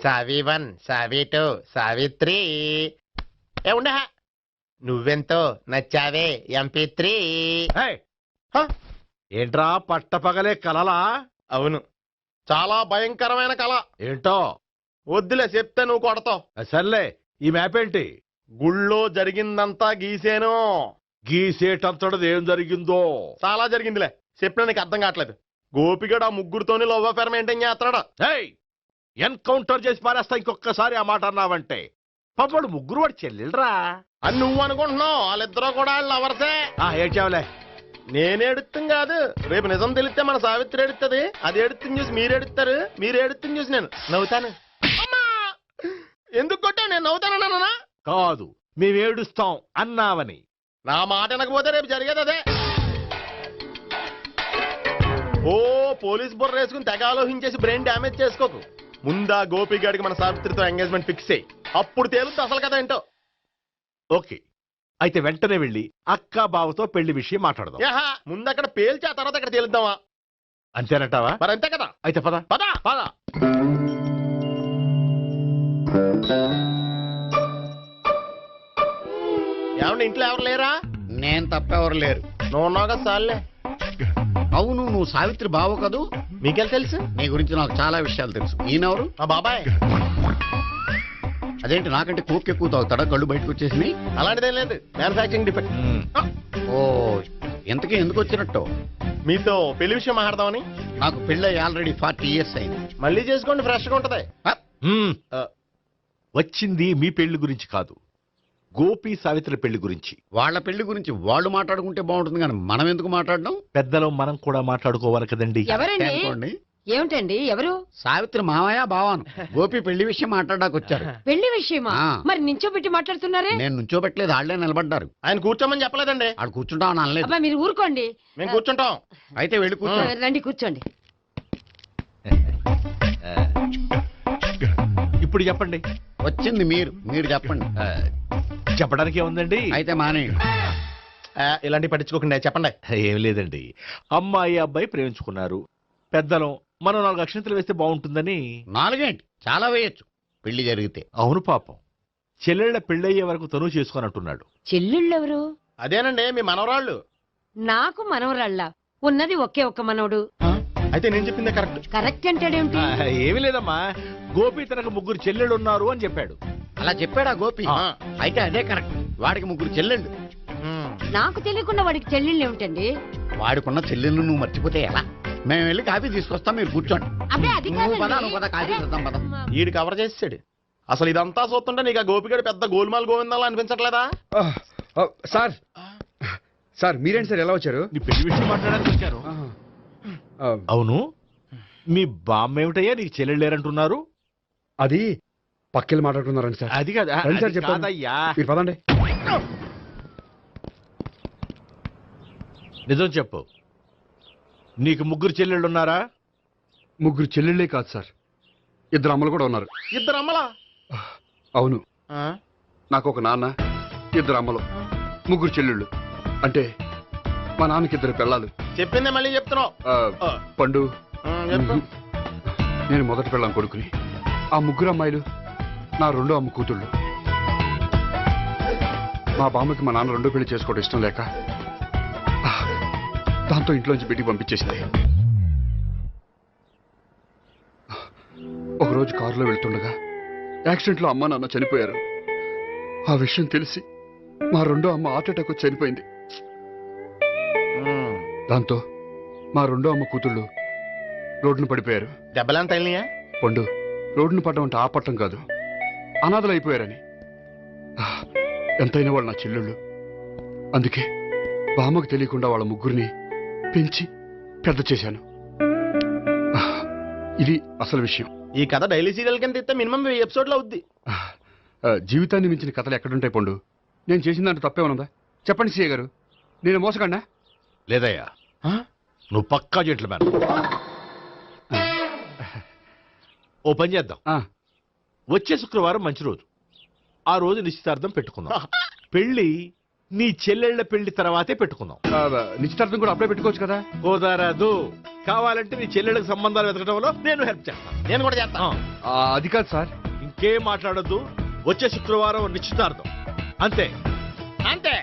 సావి 1 సావి 2 సావిత్రి ఉండ నువ్వెంతో నచ్చావే MP3. ఏంట్రా పట్టపగలే కలలా? అవును, చాలా భయంకరమైన కళ. ఏంటో వద్దులే, చెప్తే నువ్వు కొడతావు. సర్లే, ఈ మ్యాప్ ఏంటి? గుళ్ళో జరిగిందంతా గీసేను. గీసేటంతటది ఏం జరిగిందో? చాలా జరిగిందిలే, చెప్పినా నీకు అర్థం కావట్లేదు. గోపిగడు ఆ ముగ్గురుతోని లవ్ అఫేర్ మెయింటైన్ చేస్తాడా? ఎన్కౌంటర్ చేసి పారేస్తా ఇంకొకసారి ఆ మాట అన్నావంటే. పాపడు ముగ్గురు వాడు చెల్లెలరా అని నువ్వు అనుకుంటున్నావు, వాళ్ళిద్దరూ కూడా లవర్సే. ఏడ్చావులే. నేనేడుతుంది కాదు, రేపు నిజం తెలిస్తే మన సావిత్రి ఎడుతుంది. అది ఎడుతుంది చూసి మీరు ఎడుతారు, మీరు ఎడుతుంది చూసి నేను నవ్వుతాను. ఎందుకు కొట్టా? నేను నవ్వుతానన్నా కాదు, మేమేడుస్తాం అన్నావని. నా మాట వినకపోతే రేపు జరిగేది అదే. ఓ పోలీస్ బుర్ర వేసుకుని తెగ ఆలోచించేసి బ్రెయిన్ డ్యామేజ్ చేసుకోకు. ముందా గోపిగాడికి మన సావిత్రితో ఎంగేజ్మెంట్ ఫిక్స్ అయ్యి అప్పుడు తేలుతుంది అసలు కదా ఏంటో. ఓకే, అయితే వెంటనే వెళ్ళి అక్క బావతో పెళ్లి విషయం మాట్లాడదాం. ముందు అక్కడ పేల్చి ఆ తర్వాత అక్కడ తేలుద్దామా? అంతేనంటావా? మరి అంతే కదా. అయితే పద పద పద. ఏమండి, ఇంట్లో ఎవరు లేరా? నేను తప్పెవరు లేరు. నువ్వు ఉన్నావు కదా సార్లే. అవును, నువ్వు సావిత్రి బావ కదూ? మీకెళ్ళి తెలుసు? నీ గురించి నాకు చాలా విషయాలు తెలుసు. ఈయనెవరు? మా బాబాయ్. అదేంటి, నాకంటే కోక్ ఎక్కువ తాగుతాడా? కళ్ళు బయటకు వచ్చేసినాయి. అలాంటిదేం లేదు, మ్యానుఫాక్చరింగ్ డిఫెక్ట్. ఓ, ఇంతకీ ఎందుకు వచ్చినట్టు? మీతో పెళ్లి విషయం మాట్లాడదామని. నాకు పెళ్ళి ఆల్రెడీ 40 years అయింది. మళ్ళీ చేసుకోండి, ఫ్రెష్ గా ఉంటది. వచ్చింది మీ పెళ్లి గురించి కాదు, గోపి సావిత్రి పెళ్లి గురించి. వాళ్ళ పెళ్లి గురించి వాళ్ళు మాట్లాడుకుంటే బాగుంటుంది, కానీ మనం ఎందుకు మాట్లాడడం? పెద్దలో మనం కూడా మాట్లాడుకోవాలి కదండి. అనుకోండి. ఏమిటండి, ఎవరు? సావిత్రి మామయ్య బావాను. గోపి పెళ్లి విషయం మాట్లాడడానికి వచ్చారు. పెళ్లి విషయమా? మరి నించోబెట్టి మాట్లాడుతున్నారే? నేను నుంచోబెట్టలేదు, వాళ్ళే నిలబడ్డారు. ఆయన కూర్చోమని చెప్పలేదండి. వాళ్ళు కూర్చుంటామని అనలేదు. అబ్బా, మీరు ఊరుకోండి. మేము కూర్చుంటాం. అయితే వెళ్ళి కూర్చోండి. రండి, కూర్చోండి. ఇప్పుడు చెప్పండి. వచ్చింది మీరు చెప్పండి. చెప్పడానికి ఏముందండి? అయితే మానేయండి. ఇలాంటి పట్టించుకోకుండా చెప్పండి. ఏం లేదండి, అమ్మాయి అబ్బాయి ప్రేమించుకున్నారు. పెద్దలం మనం 4 అక్షంతలు వేస్తే బాగుంటుందని. 4 ఏంటి, చాలా వేయచ్చు పెళ్లి జరిగితే. అవును, పాపం చెల్లెళ్ళ పెళ్ళయ్యే వరకు తను చేసుకొని అంటున్నాడు. చెల్లెళ్ళెవరు? అదేనండి, మీ మనవరాళ్ళు. నాకు మనవరాళ్ళ ఉన్నది ఒకే ఒక్క మనవడు. అయితే నేను చెప్పిందే కరెక్ట్. కరెక్ట్ అంటాడేమిటి? ఏమీ లేదమ్మా, గోపి తనకు 3 చెల్లెళ్ళు ఉన్నారు అని చెప్పాడు. అలా చెప్పాడా గోపి? అయితే అదే కరెక్ట్. వాడికి 3 చెల్లెళ్ళు. నాకు తెలియకుండా వాడికి చెల్లెళ్ళు ఏమిటండి? వాడికున్న చెల్లెళ్ళు నువ్వు మర్చిపోతే ఎలా? మేము వెళ్ళి కాఫీ తీసుకొస్తాం, మీరు కూర్చోండి. అబ్బే, అది కాదండి. కాఫీ చేద్దాం పద. ఈడు కవర్ చేసాడు. అసలు ఇదంతా చూస్తుంటే నీకు ఆ గోపిగడు పెద్ద గోల్మాల్ గోవిందాలు అనిపించట్లేదా? సార్ సార్ మీరేంటి సార్, ఎలా వచ్చారు? నీ పెళ్లి విషయం మాట్లాడడానికి వచ్చారు. అవును, మీ బామ్మ ఏమిటయ్యా నీకు చెల్లెళ్ళు లేరంటున్నారు? అది పక్కెళ్ళి మాట్లాడుతున్నారండి సార్. అది కాదు రండి సార్, చెప్తాను. కాదయ్యా, మీరు పదండి. నిజం చెప్పు, నీకు 3 చెల్లెళ్ళు ఉన్నారా? 3 చెల్లెళ్ళే కాదు సార్, 2 అమ్మలు కూడా ఉన్నారు. 2 అమ్మలా? అవును, నాకు ఒక నాన్న, 2 అమ్మలు, 3 చెల్లెళ్ళు. అంటే మా నాన్నకి 2 పిల్లలు. చెప్పిందే మళ్ళీ చెప్తున్నావు. పండు, నేను మొదటి పిల్లం కొడుకుని. ఆ 3 అమ్మాయిలు నా 2వ అమ్మ కూతుళ్ళు. మా బామ్మకి మా నాన్న 2వ పెళ్లి చేసుకోవడం ఇష్టం లేక దాంతో ఇంట్లోంచి బిడ్డికి పంపించేసింది. ఒకరోజు కారులో వెళ్తుండగా యాక్సిడెంట్లో అమ్మ నాన్న చనిపోయారు. ఆ విషయం తెలిసి మా 2వ అమ్మ హార్ట్ అటాక్ వచ్చి చనిపోయింది. దాంతో మా 2వ అమ్మ కూతుళ్ళు రోడ్డును పడిపోయారు. దెబ్బలంత తగిలినాయా? పండు, రోడ్డును పడ్డం అంటే ఆపట్టం కాదు, అనాథలు అయిపోయారని. ఎంతైనా వాళ్ళు నా చెల్లెళ్ళు. అందుకే బామ్మకు తెలియకుండా వాళ్ళ 3 పెంచి పెద్ద చేశాను. ఇది అసలు విషయం. ఈ కథ డైలీ సీరియల్ కింద ఇస్తే మినిమం 1000 ఎపిసోడ్లు అవుద్ది. జీవితాన్ని మించిన కథలు ఎక్కడుంటాయి పండు? నేను చేసిన దాంట్లో తప్పేమనుందా? చెప్పండి సీఏ గారు, నేను మోసకండా? లేదయ్యా, నువ్వు పక్కా జెంట్లమ్యాన్. ఓ పని చేద్దాం, వచ్చే శుక్రవారం మంచి రోజు. ఆ రోజు నిశ్చితార్థం పెట్టుకుందాం. పెళ్లి నీ చెల్లెళ్ళ పెళ్లి తర్వాతే పెట్టుకుందాం. నిశ్చితార్థం కూడా అప్పుడే పెట్టుకోవచ్చు కదా. కుదరదు. కావాలంటే నీ చెల్లెళ్ళకి సంబంధాలు వెతకడంలో నేను హెల్ప్ చేస్తాను. నేను కూడా చేస్తాను. అది కాదు సార్. ఇంకేం మాట్లాడొద్దు. వచ్చే శుక్రవారం నిశ్చితార్థం. అంతే. అంతే.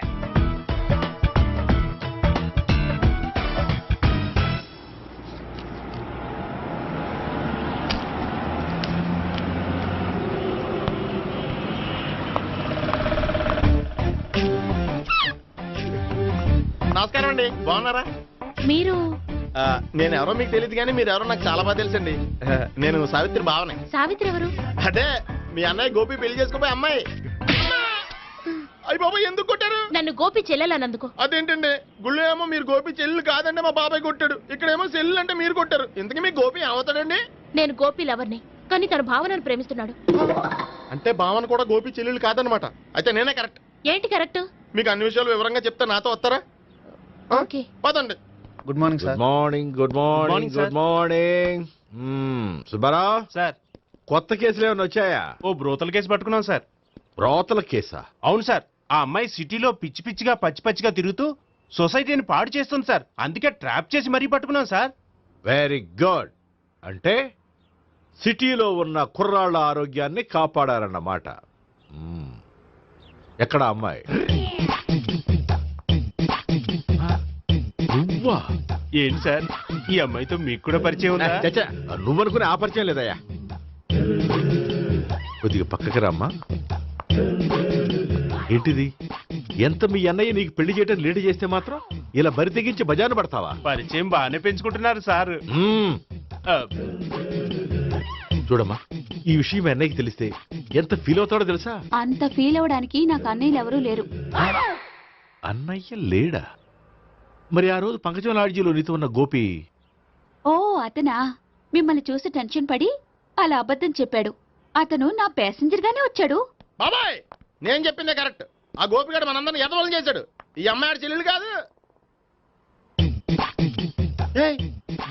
నమస్కారం అండి, బాగున్నారా? మీరు నేను ఎవరో మీకు తెలియదు కానీ మీరు ఎవరో నాకు చాలా బాగా తెలుసండి. నేను సావిత్రి బావనే. సావిత్రి ఎవరు? అదే మీ అన్నయ్య గోపి పెళ్లి చేసుకోపోయి అమ్మాయి. అయ్యి బాబాయ్ ఎందుకు కొట్టారు? నన్ను గోపి చెల్లెలన్నందుకు. అదేంటండి, గుళ్ళు ఏమో మీరు గోపి చెల్లు కాదండి మా బాబాయ్ కొట్టాడు, ఇక్కడేమో చెల్లు అంటే మీరు కొట్టారు. ఇంతకీ మీ గోపి ఏమవుతాడండి? నేను గోపి లవర్ని, కానీ తన భావనను ప్రేమిస్తున్నాడు. అంటే భావన కూడా గోపి చెల్లెలు కాదనమాట. అయితే నేనే కరెక్ట్. ఏంటి కరెక్ట్? మీకు అన్ని విషయాలు వివరంగా చెప్తే నాతో వస్తారా? ఓకే. పదండి. Good morning good sir. Morning. Good morning. Good morning. Subbarao sir, కొత్త కేసులు ఏమైనా వచ్చాయా? ఓ బ్రోతల కేసు పట్టుకున్నాం సార్. బ్రోతల కేసా? అవును సార్. ఆ అమ్మాయి సిటీలో పిచ్చి పిచ్చిగా పచ్చి పచ్చిగా తిరుగుతూ సొసైటీని పాడు చేస్తుంది సార్. అందుకే ట్రాప్ చేసి మరీ పట్టుకున్నాం సార్. Very good. అంటే సిటీలో ఉన్న కుర్రాళ్ళ ఆరోగ్యాన్ని కాపాడారన్నమాట. ఎక్కడ అమ్మాయి? నువ్వా? ఏంటి సార్, ఈ అమ్మాయితో మీకు కూడా పరిచయం ఉందా? చచ్చా, నువ్వనుకునే ఆ పరిచయం లేదయ్యా. కొద్దిగా పక్కకి రామ్మా. ఏంటిది? ఎంత మీ అన్నయ్య నీకు పెళ్లి చేయడం లేట్ చేస్తే మాత్రం ఇలా బరి తెగించి బజారు పడతావా? పరిచయం బాగానే పెంచుకుంటున్నారు సార్. చూడమ్మా, ఈ విషయం మీ అన్నయ్యకి తెలిస్తే ఎంత ఫీల్ అవుతాడో తెలుసా? అంత ఫీల్ అవడానికి నాకు అన్నయ్యలు ఎవరూ లేరు. అన్నయ్య లేడా? మరి ఆ రోజు పంకజం లాడ్జీలో నీతో ఉన్న గోపి? ఓ అతనా? మిమ్మల్ని చూసి టెన్షన్ పడి అలా అబద్ధం చెప్పాడు. అతను నా ప్యాసింజర్ గానే వచ్చాడు. బాబాయ్ నేను చెప్పిందే కరెక్ట్. ఆ గోపిగాడు మనందరిని ఎదవలం చేశాడు. ఈ అమ్మాయి చెల్లెలు కాదు.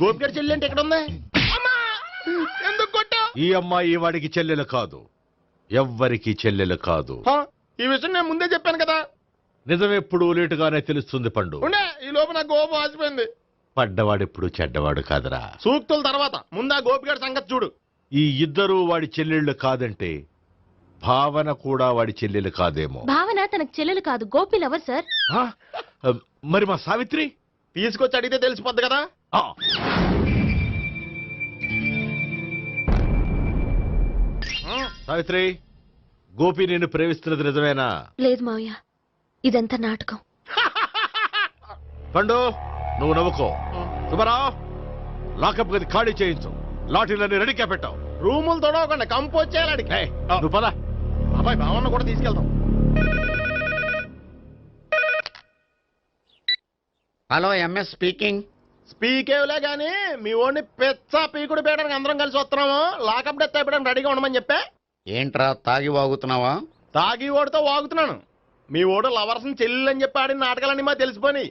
గోపిగాడి చెల్లి అంటే ఎక్కడ ఉంది? ఎందుకు కొట్టా? ఈ అమ్మాయి వాడికి చెల్లెలు కాదు, ఎవ్వరికి చెల్లెలు కాదు. ఈ విషయం నేను ముందే చెప్పాను కదా. నిజమెప్పుడు లేటుగానే తెలుస్తుంది పండు. ఉండే ఈ లోపు నాకు గోపం ఆసిపోయింది. పడ్డవాడెప్పుడు చెడ్డవాడు కాదురా. సూక్తుల తర్వాత ముందు ఆ గోపిగాడి సంగతి చూడు. ఈ ఇద్దరూ వాడి చెల్లెళ్ళు కాదంటే భావన కూడా వాడి చెల్లెలు కాదేమో. భావన తనకు చెల్లెలు కాదు, గోపి లవర్ సార్. ఆ? మరి మా సావిత్రి? తీసుకొచ్చి అడిగితే తెలిసిపోద్ది కదా. ఆ. సావిత్రి, గోపి నిన్ను ప్రేమిస్తున్నది నిజమేనా? లేదు మావయ్య, ఇదంతా నాటకం. పండు, నువ్వు నవ్వుకో. సుబ్బారావు, లాకప్ గది ఖాళీ చేయించు. లాఠీలన్నీ రెడీగా పెట్టావు. రూములు తొడవకుండా కంపోజ్ చేయాలి అడిగి. నువ్వు పద. అబ్బాయి భావన కూడా తీసుకెళ్తాం. Hello, MS speaking. స్పీకేవ్లే గానీ మీ ఓడిని పెచ్చ పీకుడు పేయడానికి అందరం కలిసి వస్తున్నాము. లాకప్ డెత్ అయిపోయడానికి రెడీగా ఉండమని చెప్పే. ఏంట్రా తాగి వాగుతున్నావా? తాగి ఓడితో వాగుతున్నాను. మీ ఓడు లవర్స్ని చెల్లెని చెప్పి ఆడిన నాటకాలన్నీ మా తెలిసిపోయి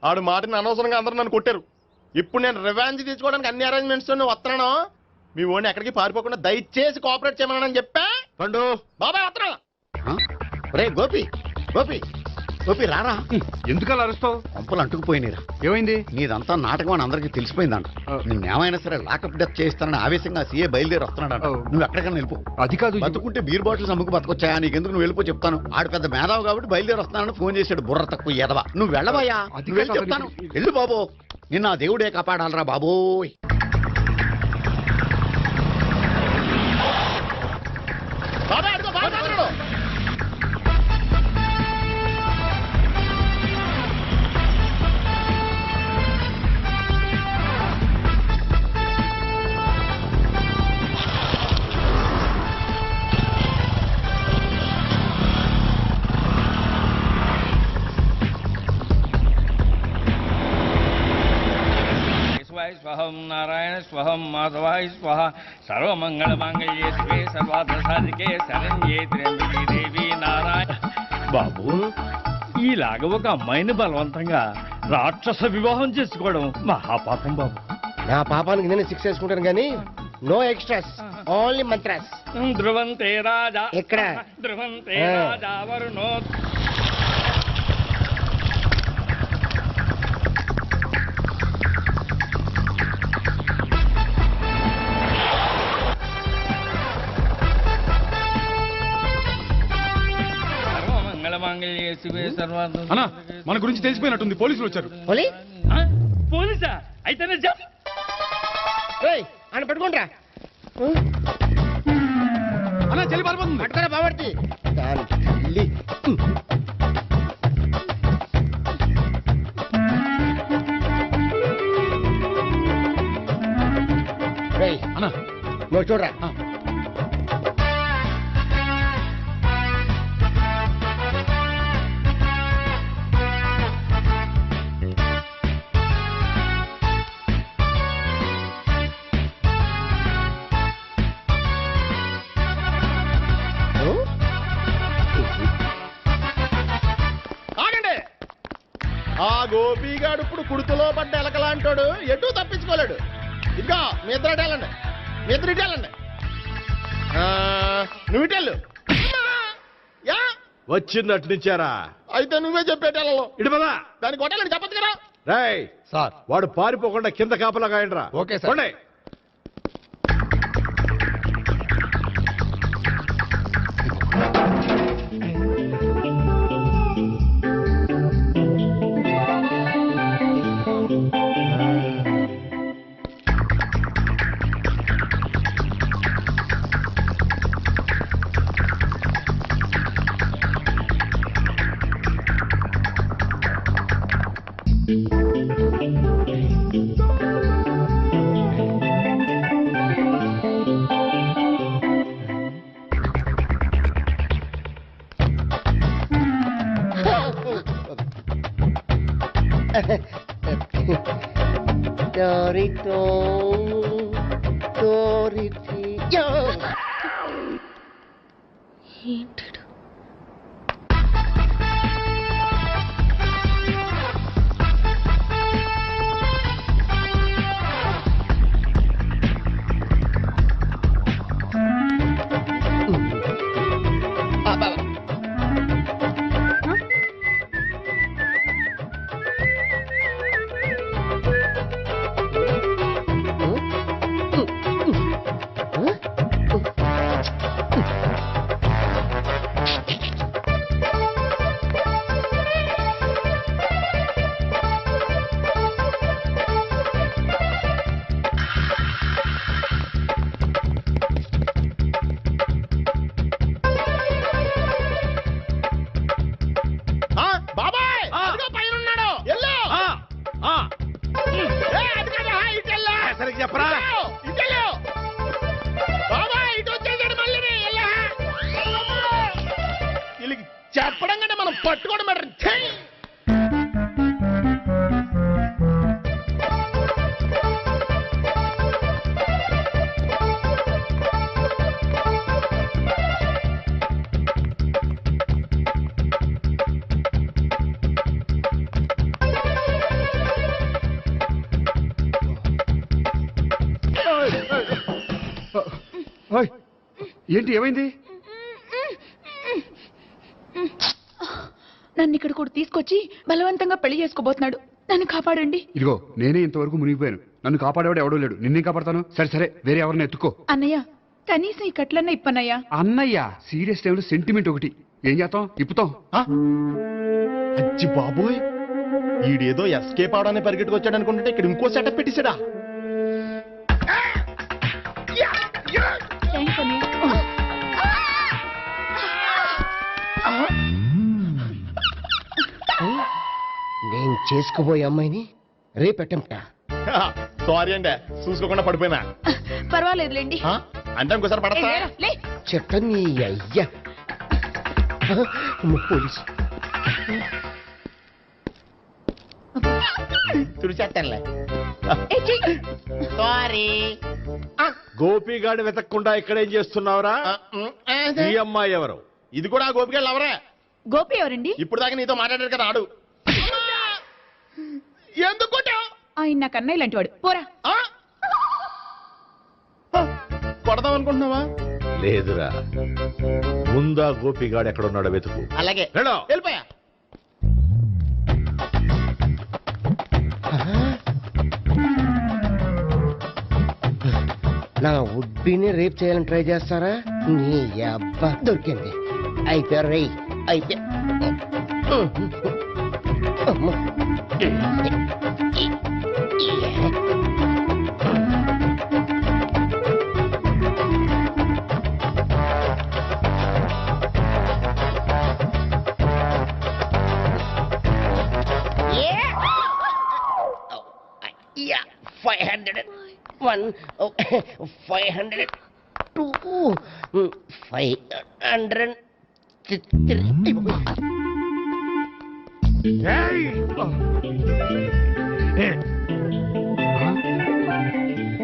ఆడు మాటని అనవసరంగా అందరూ నన్ను కొట్టారు. ఇప్పుడు నేను రివెంజ్ తీసుకోవడానికి అన్ని అరేంజ్మెంట్స్ వస్తున్నాను. మీ ఓడిని ఎక్కడికి పారిపోకుండా దయచేసి కోఆపరేట్ చేయమని చెప్పా. పండు, బాబాయ్ వస్తున్నా. రే గోపి, గోపి, గోపి రారా. ఎందుకు అలా అరుస్తావు? పంపులు అంటుకుపోయినరా. ఏమైంది? నీదంతా నాటకం అని అందరికీ తెలిసిపోయిందంట. నిన్నేమైనా సరే లాకప్ డెత్ చేస్తానని ఆవేశంగా సీఏ బయలుదేరి వస్తున్నాడంట. నువ్వు ఎక్కడికైనా వెళ్ళిపో. అది కాదు. బతుకుంటే బీర్ బాటిల్స్ అమ్ముకు బతకొచ్చాయా? నీకెందుకు? నువ్వు వెళ్ళిపో చెప్తాను. ఆడు పెద్ద మేధావు కాబట్టి బయలుదేరి వస్తానని ఫోన్ చేశాడు. బుర్ర తక్కువ ఎదవా. నువ్వు వెళ్ళవయ్యా. నువ్వు వెళ్ళి చెప్తాను. వెళ్ళు బాబో. నిన్న ఆ దేవుడే కాపాడాలరా బాబోయ్. బాబాయ్ అడుగు, బాబాయ్ అడుగు. స్వహం నారాయణ స్వహం మాధవాయ స్వహ సర్వమంగళమాంగళ్యే శివే సర్వార్థ సాధికే శరణ్యే త్ర్యంబకే దేవి నారాయణ. బాబు, ఈలాగ ఒక అమ్మాయిని బలవంతంగా రాక్షస వివాహం చేసుకోవడం మహాపాపం బాబు. నా పాపానికి నేను శిక్ష వేసుకుంటాను కానీ నో ఎక్స్ట్రాస్, ఓన్లీ మంత్రాస్. ధ్రువంతే రాజా ఎక్కడ? ధ్రువంతే రాజా వరుణో. శివే సర్వార్థ అన్నా మన గురించి తెలిసిపోయినట్టుంది పోలీసులు వచ్చారు. పోలీసా అయితేనే జప్ అని పెట్టుకుంటా అన్నా చెల్లి పారిపోతుంది. పట్టుకురా బాబర్తి అన్నా నువ్వు చూడరా ఆ గోపిగాడు ఇప్పుడు కుడుతులో పడ్డ ఎలకలాంటాడు ఎటు తప్పించుకోలేడు. ఇదిగో మీ ఇద్దరు ఇటేళ్ళండి, మీ ఇద్దరు ఇటేళ్ళండి. నువ్వు ఇటెళ్ళు. యా వచ్చిందటు నుంచారా? అయితే నువ్వే చెప్పేటెళ్ళలో ఇటు పదా. దానికి కొట్టాలని చెప్పచ్చు కదా. రేయ్ సార్ వాడు పారిపోకుండా కింద కాపలా కాయండిరా. Okay sir. పోండి. చెప్పడం కంటే మనం పట్టుకోవడం బెటర్. ఏంటి ఏమైంది? నన్ను ఇక్కడ కూడా తీసుకొచ్చి బలవంతంగా పెళ్లి చేసుకోబోతున్నాడు. నన్ను కాపాడండి. ఇదిగో నేనే ఇంతవరకు మునిగిపోయాను. నన్ను కాపాడేవాడు ఎవడో లేడు. నిన్నే కాపాడతాను. సరే సరే వేరే ఎవరిని ఎత్తుకో. అన్నయ్య కనీసం ఈ కట్లన్నా ఇప్పన్నయ్యా. అన్నయ్య సీరియస్ టైంలో సెంటిమెంట్ ఒకటి. ఏం చేస్తాం? ఇప్పుతాం. అచ్చి బాబోయ్, ఈడేదో ఎస్కేప్ అవడానికి పరిగెట్టుకొచ్చాడు అనుకుంటే ఇక్కడ ఇంకో సెటప్ పెట్టేశాడా? థ్యాంక్స్ అన్నయ్య. నేను చేసుకుపోయే అమ్మాయిని రేపెట్టంట. సారీ అండి, చూసుకోకుండా పడిపోయినా. పర్వాలేదులేండి. అంటే ఇంకోసారి పడతా. చెత్త నీ అయ్యా పోలీసు తుడిచేస్తానులే. సారీ. గోపిగాడిని వెతకకుండా ఇక్కడేం చేస్తున్నావురా? ఈ అమ్మాయి ఎవరు? ఇది కూడా గోపిగాళ్ళు ఎవరే? గోపి ఎవరండి? ఇప్పుడు దాకా నీతో మాట్లాడారు కదా ఆడు. ఎందుకు ఆయన నాకు అన్నయ్య లాంటి వాడు. పోరా. కొడదాం అనుకుంటున్నావా? లేదురా, ముందా గోపిగాడు ఎక్కడున్నాడో వెతుకు. అలాగే వెళ్ళిపోయా. నా ఉడ్బీని రేప్ చేయాలని ట్రై చేస్తారా? నీ అబ్బా దొరికింది. అయిపోయారు రై అయిపోయా. అమ్మ. Yeah, 500. 1, 500. 2, 500. 3.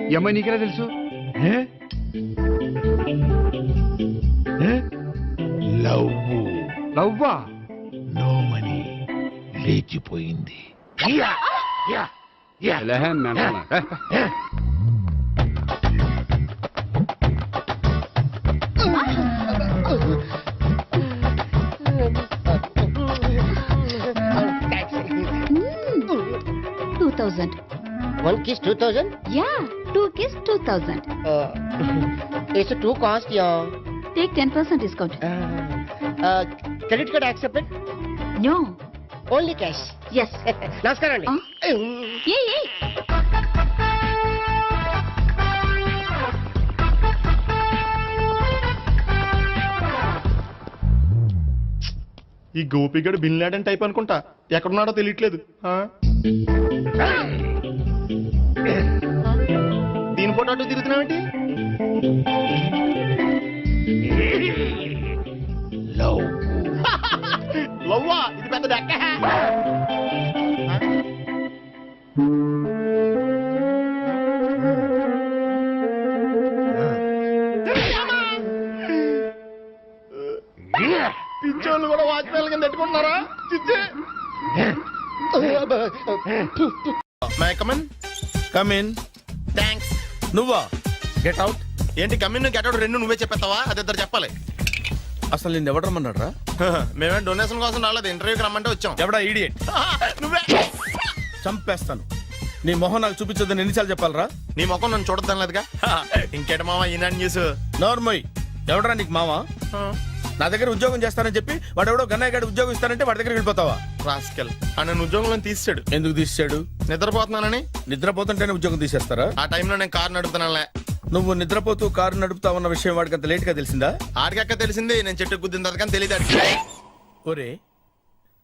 ఈ అమ్మాయి నీకెలా తెలుసు? లవ్వా? నో మనీ లేచిపోయింది. ఎలాహే మేనమామ. Mm, 2000. 1 kiss 2000. Yeah, 2 kiss 2000. It's a 2 cost, yeah. Take 10% discount. Credit card accepted? No. Only cash. Yes. నమస్కారం అండి. Hey. ఈ గోపిగడు బిన్ లాడెన్ టైప్ అనుకుంటా, ఎక్కడున్నాడో తెలియట్లేదు. ఆ? దీని ఫోటో అటు తిరుగుతున్నావేంటి? లవ్వా? ఇది పెద్ద డెక్క. పిచ్చోళ్ళు కూడా వాచ్మెన్ కింద పెట్టుకుంటున్నారా? చిచ్చే. May come in? కమిన్. థ్యాంక్స్. నువ్వా? Get out. ఏంటి కమిన్ గెట్ అవుట్ రెండు నువ్వే చెప్పేస్తావా? అది ఇద్దరు చెప్పాలి. అసలు నిన్ను ఎవడు రమ్మన్నాడ్రా? మేమే డొనేషన్ కోసం రాలేదు, ఇంటర్వ్యూకి రమ్మంటే వచ్చాం. ఎవడా ఈడియట్? నువ్వే. చంపేస్తాను. నీ మొహం నాకు చూపించొద్దని ఎన్నిసార్లు చెప్పాలరా? నీ ముఖం నన్ను చూడద్దాం లేదుగా. ఇంకేట మామ ఈనాడు న్యూస్. నోర్మోయ్. ఎవడరా నీకు మావా? నా దగ్గర ఉద్యోగం చేస్తానని చెప్పి వాడు ఎవడో గన్నయ్య గారి ఉద్యోగం ఇస్తానంటే వాడి దగ్గర వెళ్ళిపోతావా? రాస్కెల్. నన్ను ఉద్యోగంలో తీసాడు. ఎందుకు తీసాడు? నిద్రపోతున్నానని. నిద్రపోతుంటేనే ఉద్యోగం తీసేస్తారా? ఆ టైంలో నేను కారు నడుపుతున్నానులే. నువ్వు నిద్రపోతూ కారు నడుపుతా ఉన్న విషయం వాడికి అంత లేట్ గా తెలిసిందా? ఆడికక్క తెలిసింది, నేను చెట్టు గుద్దిన తర్వాత కానీ తెలియదు. ఒరే,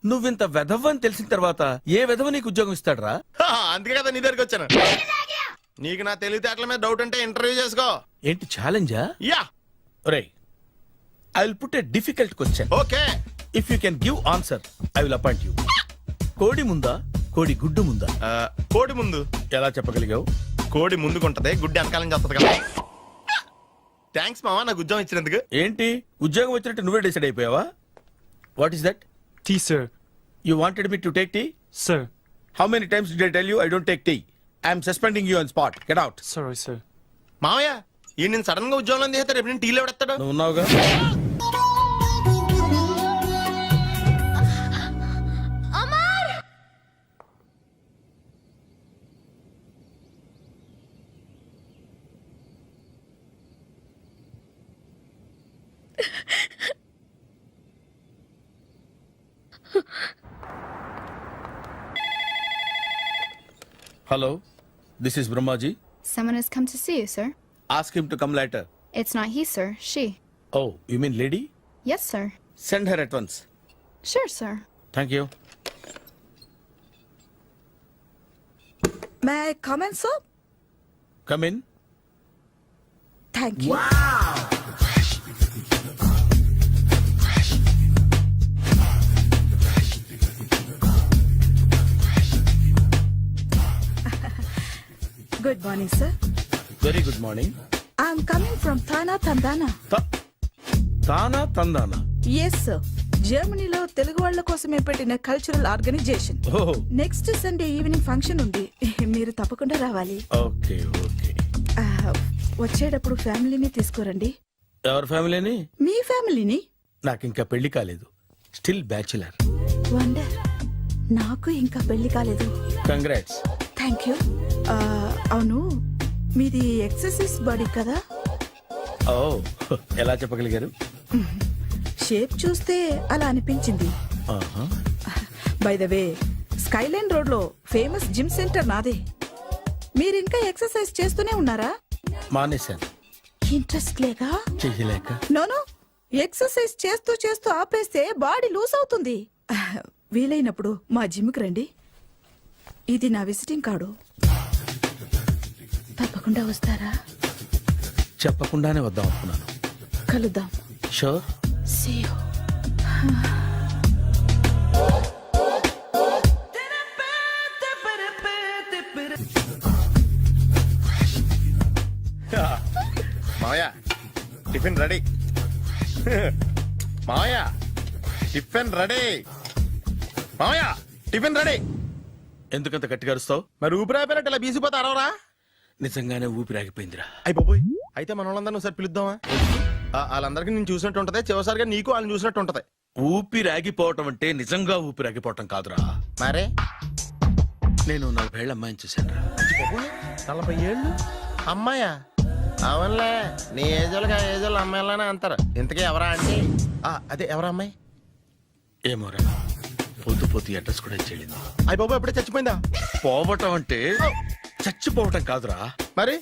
నువ్వింత వెధవ్ అని తెలిసిన తర్వాత ఏ వెధవ నీకు ఉద్యోగం ఇస్తాడరా? అందుకే కదా నీ దగ్గరికి వచ్చాను. నీకు నా తెలివితేటల మీద డౌట్ అంటే ఇంటర్వ్యూ చేసుకో. ఏంటి ఛాలెంజా? యా. ఒరే, I will put a difficult question. Okay. If you can give answer I will appoint you. కోడి ముందా, కోడి గుడ్డు ముందా? కోడి ముందు. ఎలా చెప్పగలిగావు? కోడి ముందుకుంటది, గుడ్డి వెనకాలని చేస్తుంది కదా. థ్యాంక్స్ మావా నాకు ఉద్యోగం ఇచ్చినందుకు. ఏంటి ఉద్యోగం వచ్చినట్టు నువ్వే డిసైడ్ అయిపోయావా? What is that? Tea sir. You wanted me to take tea? Sir. How many times did I tell you I don't take tea? I'm suspending you on spot. Get out. Sorry sir. మావయ్య ఈ నేను sudden గా ఉద్యోగంలో తీస్తాడు, రేపు నేను టీలో పెడతాడు. నువ్వు ఉన్నావుగా. Hello, this is Brahmaji. Someone has come to see you, sir. Ask him to come later. It's not he, sir. She. Oh, you mean lady? Yes, sir. Send her at once. Sure, sir. Thank you. May I come in, sir? Come in. Thank you. Good morning, sir. Very good morning. I'm coming from Thana Tandana. Thana Tandana? Yes, sir. జర్మనీలో తెలుగు వాళ్ళ కోసమే పెట్టిన cultural organization. Oh. Next Sunday evening function ఉంది, మీరు తప్పకుండా రావాలి. Okay, okay. వచ్చేటప్పుడు ఫ్యామిలీని తీసుకురండి. ఎవరి ఫ్యామిలీని? మీ ఫ్యామిలీని. నాకు ఇంకా పెళ్లి కాలేదు. Still bachelor. వండర్. నాకు ఇంకా పెళ్లి కాలేదు. కంగ్రాట్స్. Thank you. అవును, మీది ఎక్సర్సైజ్ బాడీ కదా? ఓ, ఎలా చెప్పగలిగారు? షేప్ చూస్తే అలా అనిపించింది. By the way skyline road లో ఫేమస్ జిమ్ సెంటర్ నాదే. మీరింకా ఎక్సర్సైజ్ చేస్తూనే ఉన్నారా? మానేశాను, ఇంట్రెస్ట్ లేక? చెయ్యలేక. నోను, ఎక్సర్సైజ్ చేస్తూ చేస్తూ ఆపేస్తే బాడీ లూజ్ అవుతుంది. వీలైనప్పుడు మా జిమ్కి రండి. ఇది నా విజిటింగ్ కార్డు. తప్పకుండా వస్తారా? చెప్పకుండానే వద్దాం అనుకున్నాను. కలుద్దాం. షూర్. See you. మావయ్య టిఫిన్ రెడీ. మావయ్య టిఫిన్ రెడీ. మావయ్య టిఫిన్ రెడీ. ఎందుకంత గట్టిగా అరుస్తావు? మరి ఊపిరి అయిపోయినట్టు ఇలా బీసిపోతే అరవరా? నిజంగానే ఊపిరాగిపోయిందిరా. అయిపోయి అయితే మన వాళ్ళందరినీ ఒకసారి పిలుద్దామా? వాళ్ళందరికీ నేను చూసినట్టు ఉంటది, చివరిసారిగా నీకు వాళ్ళని చూసినట్టు ఉంటది. ఊపిరాగిపోవటం అంటే నిజంగా ఊపిరాగిపోవటం కాదురా. మరే నేను 40 ఏళ్ల అమ్మాయిని చూశాను. 40 ఏళ్ళు అమ్మాయా? అవునులే, నీ ఏజోళ్ళకి ఆ ఏజోళ్ళు అమ్మాయిలానే అంటారు. ఇంతకీ ఎవరా అంటే? అదే ఎవరా అమ్మాయి? ఏమోరా, పోతూ పోతూ అడ్రస్ కూడా చెల్లింది. అయ్య బాబు ఎప్పుడే చచ్చిపోయిందా? పోవటం అంటే చచ్చిపోవటం కాదురా, మరి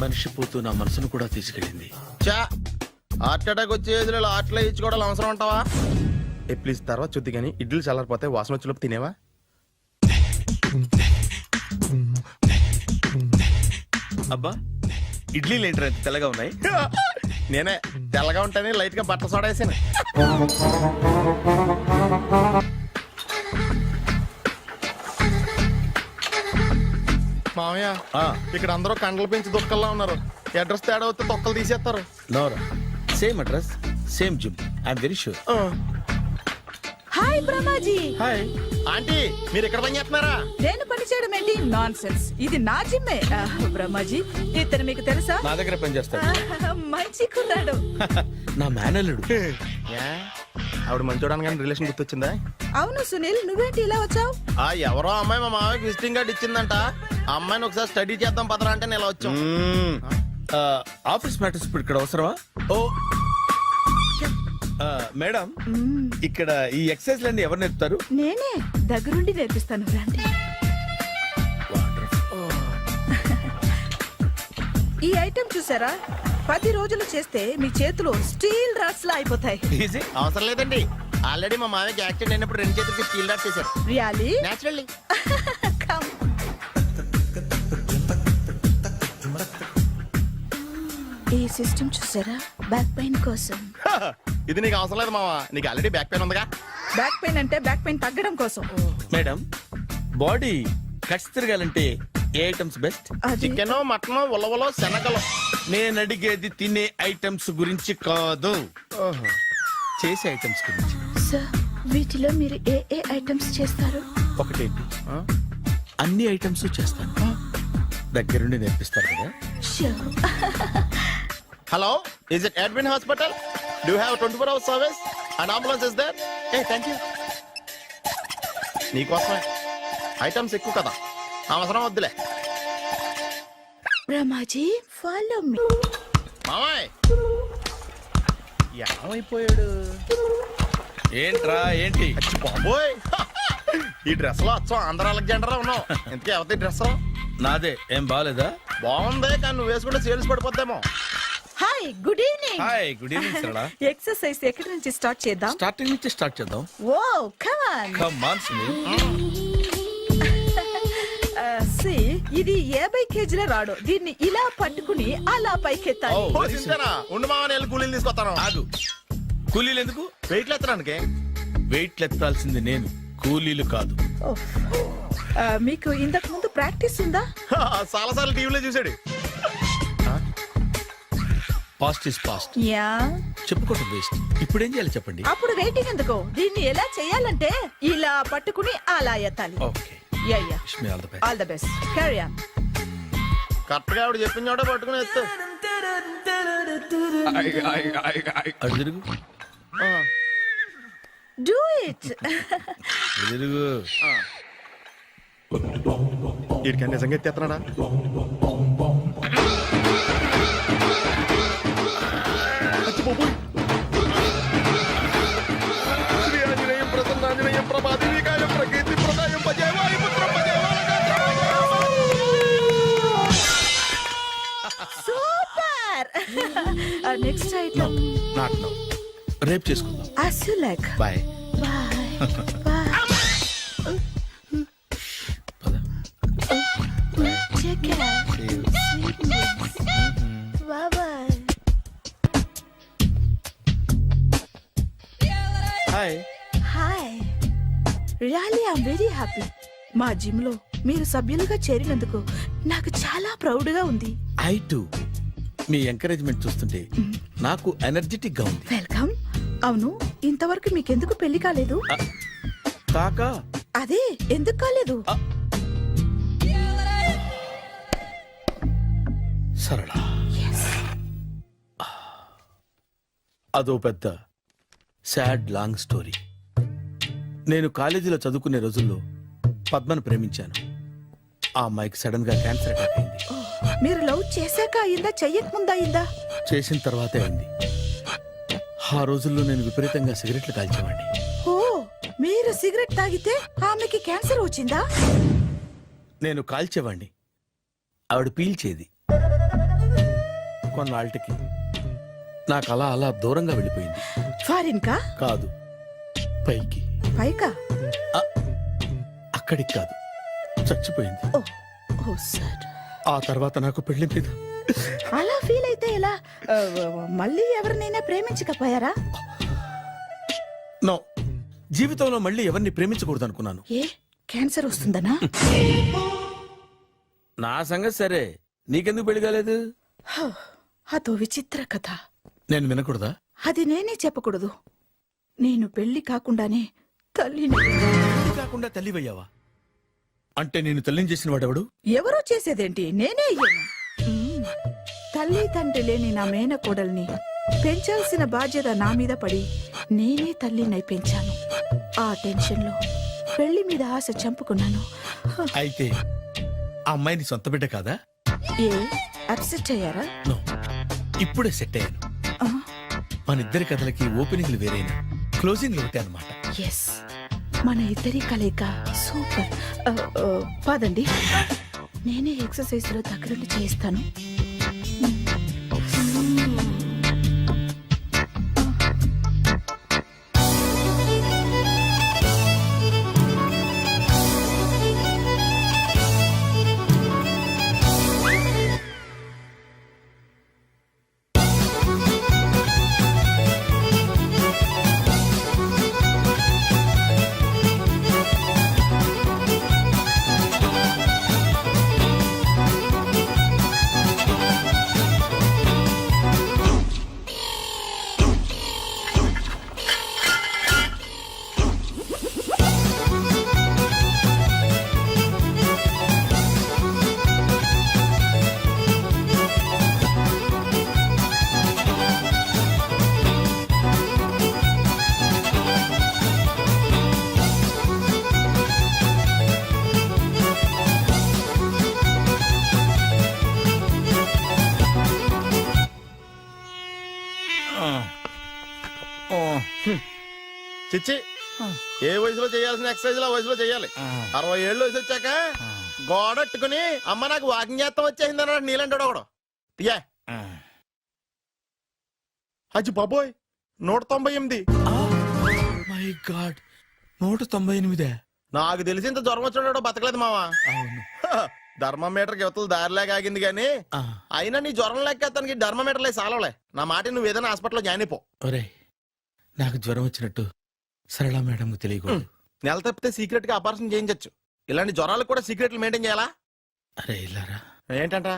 మనిషి పోతూ నా మనసును కూడా తీసుకెళ్ళింది. చా హార్ట్ అటాక్ వచ్చే ఏజ్లో హార్ట్లో ఇచ్చుకోవడం అవసరం అంటావా? ప్లీజ్ తర్వాత చూద్ది కానీ ఇడ్లీ చల్లారిపోతే వాసన వచ్చేలోపు తినేవా? అబ్బా, ఇడ్లీలు ఏంట్రా ఇంత తెల్లగా ఉన్నాయి? నేనే తెల్లగా ఉంటానే లైట్ గా బట్టలు సోడేసాను. మామయ్య ఇక్కడ అందరూ కండలు పెంచి దుక్కల్లా ఉన్నారు. అడ్రస్ తేడా వస్తే తొక్కలు తీసేస్తారు. Nora, same address, same gym. I'm very sure. Hi Brahmaji. Hi aunty, మీరు ఇక్కడ పని చేస్తున్నారా? నేను పని చేయడం ఏంటి? Nonsense. ఇది నా జిమ్మే. బ్రహ్మాజీ, ఇతను మీకు తెలుసా? నా దగ్గర పని చేస్తాడు. మంచి కుర్రాడు. నా మేనల్లుడు. ఆవిడ మంచోడానికి కానీ రిలేషన్ గుర్తొచ్చిందా? అవును సునీల్, నువ్వేంటి ఇలా వచ్చావు? ఎవరో అమ్మాయి మా మామయ్యకి విజిటింగ్ కార్డు ఇచ్చిందంట. ఆ అమ్మాయిని ఒకసారి స్టడీ చేద్దాం పదరా అంటే నేను ఇలా వచ్చాం. ఆఫీస్ మ్యాటర్స్ ఇప్పుడు ఇక్కడ అవసరమా? ఓ మేడం, ఇక్కడ ఈ ఎక్సర్సైజ్ లన్నీ ఎవరు నేర్పుతారు? నేనే దగ్గరుండి నేర్పిస్తాను, రండి. ఈ ఐటెం చూసారా? 10 రోజులు చేస్తే మీ చేతులు స్టీల్ రాట్స్ లా అయిపోతాయి. అవసరం లేదండి, ఆల్రెడీ మా మామయ్యకి యాక్సిడెంట్ అయినప్పుడు 2 చేతులకి స్టీల్ డాట్ చేశారు. రియల్లీ? నేచురల్లీ. కమ్. ఈ సిస్టమ్ చూసారా? బ్యాక్ పెయిన్ కోసం. ఇది నీకు అవసరం లేదు మావా, నీకు ఆల్రెడీ బ్యాక్ పెయిన్ ఉందిగా. బ్యాక్ పెయిన్ అంటే బ్యాక్ పెయిన్ తగ్గడం కోసం. మేడం, బాడీ కట్స్ తిరగాలంటే ఏ ఐటమ్స్ బెస్ట్? చికెన్, మటన్, ఉలవలో, శనగలు. నేను అడిగేది తినే ఐటమ్స్ గురించి కాదు, చేసే ఐటమ్స్ గురించి. సార్, వీటిలో మీరు ఏ ఏ ఐటమ్స్ చేస్తారు? ఒకటేంటి, అన్ని ఐటమ్స్ చేస్తాను. దగ్గరుండి నేర్పిస్తారు కదా. Hello, is it admin hospital? Do you have 24 hours service and ambulance is there? Thank you. నీకోసమే. ఐటమ్స్ ఎక్కువ కదా, అవసరం వద్దులే. Ramaji, follow me. మామయ్య ఏమైపోయాడు? ఏంట్రా ఏంటి? బాబోయ్, ఈ డ్రెస్ లో వచ్చాం ఆంధ్ర అలెగ్జాండర్ ఉన్నావు. ఇంతకీ ఎవరి డ్రెస్? నాదే. ఏం బాగాలేదా? బాగుంది, కానీ నువ్వు వేసుకుంటే సేల్స్ పడిపోద్దేమో. Hi, good evening. Hi, good evening Sarala. Exercise ఎక్కడి నుంచి స్టార్ట్ చేద్దాం? స్టార్టింగ్ నుంచి స్టార్ట్ చేద్దాం. Oh come on. Come on Sunil. ఇది 50 కేజీల రాడు. దీన్ని ఇలా పట్టుకుని అలా పైకెత్తాలి. ఉండు మామ, నేను కూలీలు తీసుకొస్తాను. ఆగు, కూలీలు ఎందుకు? వెయిట్లు ఎత్తడానికి. వెయిట్లు ఎత్తాల్సింది నేను, కూలీలు కాదు. మీకు ఇంతకు ముందు ప్రాక్టీస్ ఉందా? చాలాసార్లు టీవీలో చూసాడు. Past is past. యా, చెప్పుకోవటం వేస్ట్. ఇప్పుడు ఏం చేయాలి చెప్పండి. అప్పుడు వెయిటింగ్ ఎందుకు? దీన్ని ఎలా చేయాలంటే ఇలా పట్టుకుని అలా ఎత్తాలి. Okay, ya ya. Wish me all the best. All the best. Carry on. Correct గా ఆవిడ చెప్పిన చోట పట్టుకుని ఎత్తు. అటు తిరుగు. Do it. తిరుగు. వీడికి నిజంగా ఎత్తేస్తున్నాడా? Super next item not now, రేపు చేసుకుందాం. as you like. Bye. Take care. Bye bye. Hi. Hi really I'm very happy. మా జిమ్ లో మీరు సభ్యులుగా చేరినందుకు నాకు చాలా ప్రౌడ్ గా ఉంది. I to. మీ ఎంకరేజ్మెంట్ చూస్తుంటే నాకు ఎనర్జెటిక్ గా ఉంది. వెల్కమ్. అవును, ఇంతవరకు మీకెందుకు పెళ్లి కాలేదు? కాకా అదే ఎందుకు కాలేదు? సరళ, అదో పెద్ద సాడ్ లాంగ్ స్టోరీ. నేను కాలేజీలో చదువుకునే రోజుల్లో పద్మను ప్రేమించాను. ఆ అమ్మాయికి సడన్ గా క్యాన్సర్ అటాక్ అయింది. మీరు లవ్ చేశాక అయిందా, చెయ్యక ముందా అయిందా? చేసిన తర్వాతే అయింది. ఆ రోజుల్లో నేను విపరీతంగా సిగరెట్లు కాల్చేవాడిని. ఓ, మీరు సిగరెట్ తాగితే ఆమెకి క్యాన్సర్ వచ్చిందా? నేను కాల్చేవాడిని, ఆవిడ పీల్చేది. కొన్నాళ్ళకి నాకు అలా అలా దూరంగా వెళ్ళిపోయింది. ఫారిన్ కా? కాదు, పైకి. పైకా? అక్కడికి కాదు, చచ్చిపోయింది. ఓ సార్. ఆ తర్వాత నాకు పెళ్లి మీద అలా ఫీల్ అయితే ఎలా? మళ్ళీ ఎవరినైనా ప్రేమించకపోయారా? నో, జీవితంలో మళ్ళీ ఎవరిని ప్రేమించకూడదు అనుకున్నాను. ఏ, క్యాన్సర్ వస్తుందనా? నా సంగతి సరే, నీకెందుకు పెళ్లి కాలేదు? అదో విచిత్ర కథ. నేను వినకూడదా? అది నేనే చెప్పకూడదు. నేను పెళ్లి కాకుండానే తల్లిని. పెళ్లి కాకుండా తల్లివయ్యావా? అంటే నేను తల్లిని చేసిన వాడెవడు? ఎవరో చేసేదేంటి, నేనే అయ్యాను. తల్లి తండ్రి లేని నా మేనకోడల్ని పెంచాల్సిన బాధ్యత నా మీద పడి నేనే తల్లినై పెంచాను. ఆ టెన్షన్ లో పెళ్లి మీద ఆశ చంపుకున్నాను. అయితే ఆ అమ్మాయిని సొంత బిడ్డ కాదా? ఏ, అప్సెట్ అయ్యారా? నో, ఇప్పుడే సెట్ అయ్యాను. మన ఇద్దరి కథలకి ఓపెనింగ్లు వేరైనా క్లోజింగ్లు ఒకటే అన్నమాట. ఎస్, మన ఇద్దరి కలయిక సూపర్. పదండి, నేనే ఎక్సర్సైజ్ లో దగ్గరుండి చేస్తాను. చిచ్చి, ఏ వయసులో చేయాల్సిన ఎక్సర్సైజ్ ఆ వయసులో చేయాలి. 60 ఏళ్ళు వయసు వచ్చాక గోడట్టుకుని అమ్మ నాకు వాకింగ్ చేస్తాం వచ్చేసింది అన్నాడు నీలంటాడు ఒకడు. తీయా అచ్చి బాబోయ్, 198. My God, 198. నాకు తెలిసి ఇంత జ్వరం వచ్చాడో బతకలేదు మావా. అవును. ధర్మమీటర్ యువతలు దారిలాగా ఆగింది గానీ అయినా నీ జ్వరం లెక్క అతనికి ధర్మమీటర్లే సాలవలే. నా మాట నువ్వు ఏదైనా హాస్పిటల్లో జాయిన్ అయిపో. ఒరే, నాకు జ్వరం వచ్చినట్టు సరళ మేడం తెలియకూడదు. నెల తప్పితే సీక్రెట్ గా ఆపరేషన్ చేయించచ్చు. ఇలాంటి జ్వరాలకు కూడా సీక్రెట్లు మెయింటైన్ చేయాలా? అరే ఇల్లారా, ఏంటంట?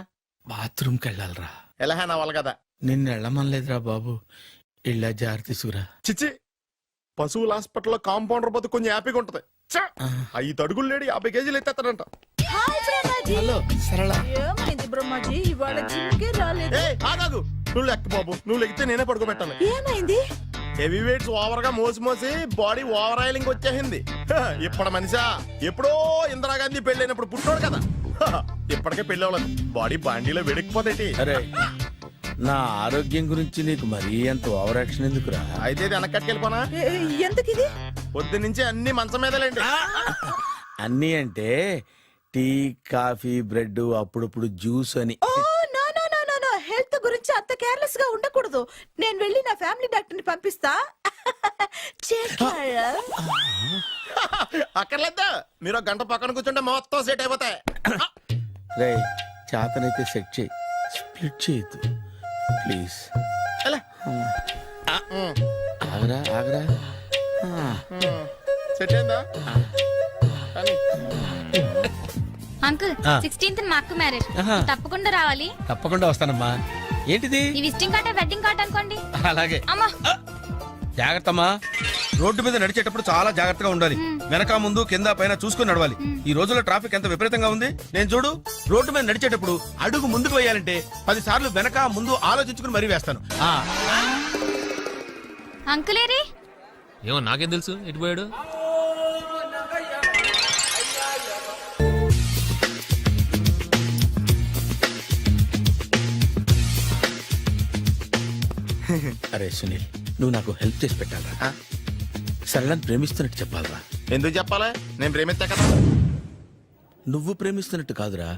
బాత్రూమ్కి వెళ్ళాలరా. ఎలా నా వాళ్ళ కదా. నిన్ను వెళ్ళమనలేదురా బాబు, ఇళ్ళ జారి తీసుకురా. చిచ్చి, పశువుల హాస్పిటల్లో కాంపౌండర్ పోతే కొంచెం హ్యాపీగా ఉంటది. 5 అడుగులు లేడి 50 కేజీలు ఎత్తేస్తాడంట. హలో సరళ. ఏమైంది బ్రహ్మాజీ, ఇవాళ జిమ్కే రాలేదు? ఆగాగు, నువ్వు లెక్క బాబు, నువ్వు లెక్కితే నేనే పడుకోబెట్టాను. ఏమైంది? హెవీ వెయిట్స్ ఓవర్ గా మోసి మోసి బాడీ ఓవర్ ఆయిలింగ్ వచ్చేసింది. ఇప్పుడు మనిషా ఎప్పుడో ఇందిరాగాంధీ పెళ్ళైనప్పుడు పుట్టినోడు కదా. ఇప్పటికే పెళ్ళి అవ్వలేదు, బాడీ బాండీలో వెడికిపోతేటి. అరే, నా ఆరోగ్యం గురించి నీకు మరీ అంత ఓవర్ యాక్షన్ ఎందుకురా? అయితే ఇది వెనక్కట్టుకెళ్ళిపోనా? ఎందుకు ఇది? పొద్దు నుంచి అన్ని మంచం మీదలేండి. అన్నీ అంటే టీ, కాఫీ, బ్రెడ్, అప్పుడప్పుడు జ్యూస్ అని. హెల్త్ గురించి గురించి అంత కేర్లెస్ గా ఉండకూడదు. నేను వెళ్ళి నా ఫ్యామిలీ డాక్టర్ ని పంపిస్తా. Take care. అక్కర్లేదు, మీరు ఒక గంట పక్కన కూర్చుంటే మొత్తం సెట్ అయిపోతాయి. రే చేతనైతే సెట్ చేయి, స్ప్లిట్ చేయొద్దు ప్లీజ్. ఆగరా ఆగరా. సెట్ అయిందా? అంకుల్ 16th మా అక్క మ్యారేజ్, తప్పకుండా రావాలి. తప్పకుండా వస్తానమ్మా. ఏంటిది? ఈ విజిటింగ్ కార్డ్ వెడ్డింగ్ కార్డ్ అనుకోండి. అలాగే. అమ్మా జాగ్రత్త అమ్మా. రోడ్డు మీద నడిచేటప్పుడు చాలా జాగ్రత్తగా ఉండాలి. వెనక ముందు కింద పైన చూసుకుని నడవాలి. ఈ రోజుల్లో ట్రాఫిక్ ఎంత విపరీతంగా ఉంది. నేను చూడు, రోడ్డు మీద నడిచేటప్పుడు అడుగు ముందుకు వేయాలంటే 10 సార్లు వెనక ముందు ఆలోచించుకుని మరీ వేస్తాను. అంకుల్ ఏరి? ఏమో నాకేం తెలుసు ఎటు పోయాడు. అరే సునీల్, నువ్వు నాకు హెల్ప్ చేసి పెట్టాలరా. సరళని ప్రేమిస్తున్నట్టు చెప్పాలరా. ఎందుకు చెప్పాలి? నేను ప్రేమిస్తా కదా. నువ్వు ప్రేమిస్తున్నట్టు కాదురా,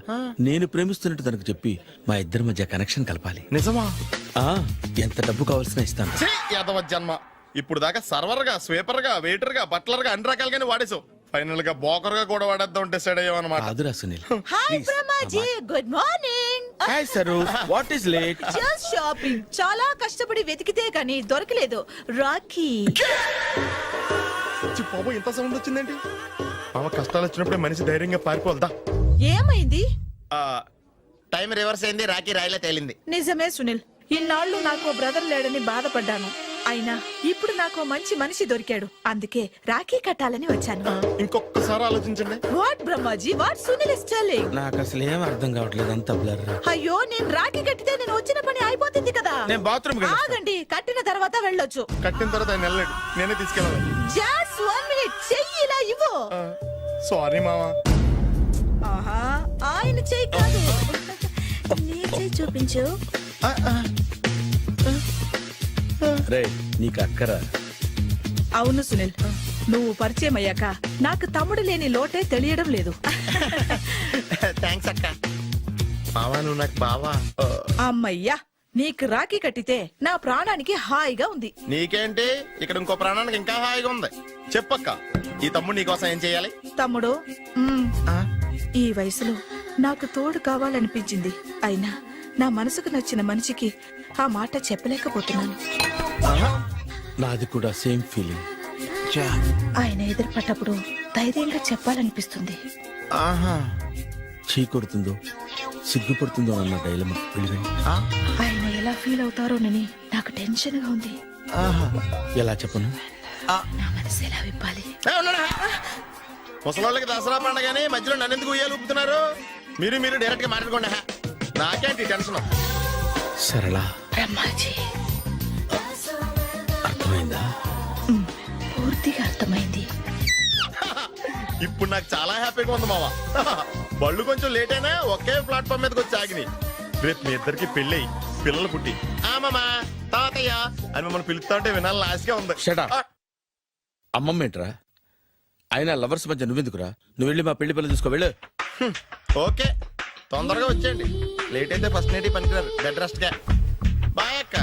నేను ప్రేమిస్తున్నట్టు తనకు చెప్పి మా ఇద్దరి మధ్య కనెక్షన్ కలపాలి. నిజమా? ఎంత డబ్బు కావాల్సిన ఇస్తాను. యాదవ జన్మ. ఇప్పుడు దాకా సర్వర్ గా, స్వీపర్ గా, వెయిటర్ గా, బట్లర్ గా అన్ని రకాలుగానే వాడేసావు. ఫైనల్ గా బోకర్ గా కూడా వాడేద్దాం డిసైడ్ అయ్యావు అన్నమాట. కాదురా Sunil. Hi Brahmaji, good morning. Hi sir, what is late? Just shopping. చాలా కష్టపడి వెతికితే కానీ దొరకలేదు. రాఖీ. బాబు ఇంత సౌండ్ వచ్చిందేంటి? మామ కష్టాలు వచ్చినప్పుడే మనిషి ధైర్యంగా పారిపోవద్దా. ఏమైంది? టైం రివర్స్ అయింది, రాఖీ రాయిలా తేలింది. నిజమే సునీల్, ఇన్నాళ్ళు నాకు బ్రదర్ లేడని బాధపడ్డాను. అయినా ఇప్పుడు నాకు మంచి మనిషి దొరికాడు. అందుకే రాఖీ కట్టాలని వచ్చాను. ఇంకొకసారి ఆలోచించండి. What Brahmaji, what Sunil is telling? నాకు అసలు ఏం అర్థం కావట్లేదు, అంత బ్లర్. అయ్యో, నేను రాఖీ కట్టితే నేను వచ్చిన పని అయిపోతుంది కదా. నేను బాత్రూమ్ ఆగండి, కట్టిన తర్వాత వెళ్ళొచ్చు. కట్టిన తర్వాత ఆయన వెళ్ళలేడు, నేనే తీసుకెళ్ళాలి. జస్ట్ 1 minute, చెయ్యి ఇలా ఇవ్వు. సారీ మామా. ఆహా, ఆయన చెయ్యి కాదు, నీ చెయ్యి చూపించు. రే నీకు అక్కరా? అవును సునీల్, నువ్వు పరిచయం అయ్యాక నాకు తమ్ముడు లేని లోటే తెలియడం లేదు. థ్యాంక్స్ అక్క. మావా నువ్వు నాకు బావా. అమ్మయ్యా, నీకు రాఖీ కట్టితే నా ప్రాణానికి హాయిగా ఉంది. నీకేంటి, ఇక్కడ ఇంకో ప్రాణానికి ఇంకా హాయిగా ఉంది. చెప్పక్క, ఈ తమ్ముడు నీకోసం ఏం చేయాలి? తమ్ముడు, ఈ వయసులో నాకు తోడు కావాలనిపించింది. అయినా నా మనసుకు నచ్చిన మనిషికి ఆ మాట చెప్పలేకపోతున్నాను. నాది కూడా సేమ్ ఫీలింగ్. ఆయన ఎదురుపడ్డప్పుడు ధైర్యంగా చెప్పాలనిపిస్తుంది. చీ కొడుతుందో సిగ్గుపడుతుందో అన్న డైలమా. ఆయన ఎలా ఫీల్ అవుతారోనని నాకు టెన్షన్ గా ఉంది. ఎలా చెప్పను? నా మనసు ఎలా విప్పాలి? ముసలోళ్ళకి దసరా పండగని మధ్యలో నన్ను ఎందుకు ఉయ్యాలు ఊపుతున్నారు? మీరు డైరెక్ట్ గా మాట్లాడుకోండి. నాకేంటి టెన్షన్? సరళ, బ్రహ్మాజీ, అర్థమైందా? పూర్తిగా అర్థమైంది. ఇప్పుడు నాకు చాలా హ్యాపీగా ఉంది మావా. బళ్ళు కొంచెం లేట్ అయినా ఒకే ప్లాట్ఫామ్ మీదకి వచ్చి ఆగినాయి. రేపు మీ ఇద్దరికి పెళ్ళి పిల్లలు పుట్టి మామా తాతయ్య అని మమ్మల్ని పిలుస్తా ఉంటే వినాలని ఆశగా ఉంది. అమ్మమ్మ ఏంట్రా? అయినా లవర్స్ మధ్య నువ్వెందుకురా? నువ్వు వెళ్ళి మా పెళ్లి పిల్లలు చూసుకో వెళ్ళు. ఓకే, తొందరగా వచ్చేయండి. లేట్ అయితే ఫస్ట్ నైట్ పనికిరారు. బెడ్ రెస్ట్ గా. బాయ్ అక్క.